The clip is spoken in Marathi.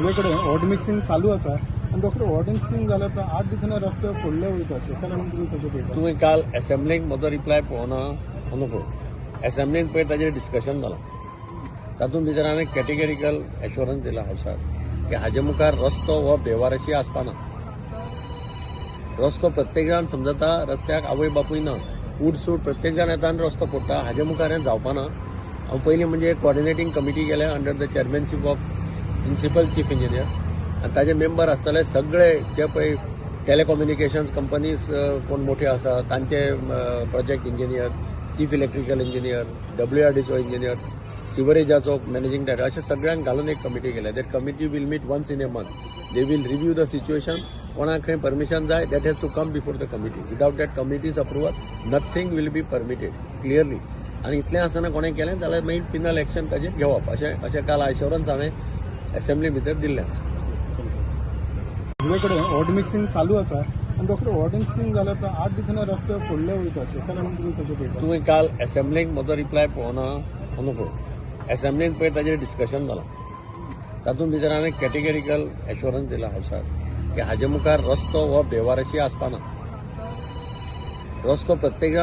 तुझ्याकडे ऑड मिक्सिंग चालू आसा आणि डॉक्टर ऑड मिक्सिंग जाल्यार उपरांत 8 दिसांनी रस्ते फोडले वयताचे ताका लागून तुमी कशें पळयता? तुम्ही काल असेंब्लीक म्हजो रिप्लाय पळोवना म्हणून पळय. असेंब्लीन पळय ताचेर डिस्कशन जालां. तातूंत भितर हांवें कॅटेगरिकल एश्युरन्स दिला हावसाक की हाजे मुखार रस्तो हो बेवारशी आसपाना. रस्तो प्रत्येक जाण समजता रस्त्याक आवय बापूय ना, उठ सूट प्रत्येक जाण येता आनी रस्तो फोडटा. हाजे मुखार हें जावपाना. हांव पयलीं म्हणजे कॉर्डिनेटींग कमिटी केल्या under the chairmanship of principal chief engineer आनी ताजे मेंबर आसतले सगळे जे पळय टेलिकम्युनिकेशन्स कंपनीज कोण मोठे आसा तांचे project engineer, chief electrical engineer, WRDCO engineer, सिवरेजाचो मॅनेजिंग डायरेक्टर अशा सगळ्यांक घालून एक कमिटी केल्या. That committee will meet once in a month. They will review the situation. कोणाक खंय परमिशन जाय that has to come before the committee. Without that committee's approval nothing will be permitted clearly. आनी इतलें आसतना कोणें केलें जाल्यार मागीर पिनल एक्शन ताचेर घेवप अशें काल एश्युरन्स हांवें असेंब्ली भितर दिल्लें आसा. तुझ्याकडे ऑड मिक्सिंग चालू आसा आणि डॉक्टर ऑड मिक्सिंग जाल्यार उपरांत 8 दिसांनी रस्ते फोडले वयताचे ताका लागून तुमी कशें पळयता? तुम्ही काल असेंब्लीक म्हजो रिप्लाय पळोवना म्हणून पळय. असेंब्लीन पळय ताचेर डिस्कशन जालां. तातूंत भितर हांवें कॅटेगरिकल एश्युरन्स दिला हावसाक की हाजे मुखार रस्तो हो बेवारशी आसपाना. रस्तो प्रत्येक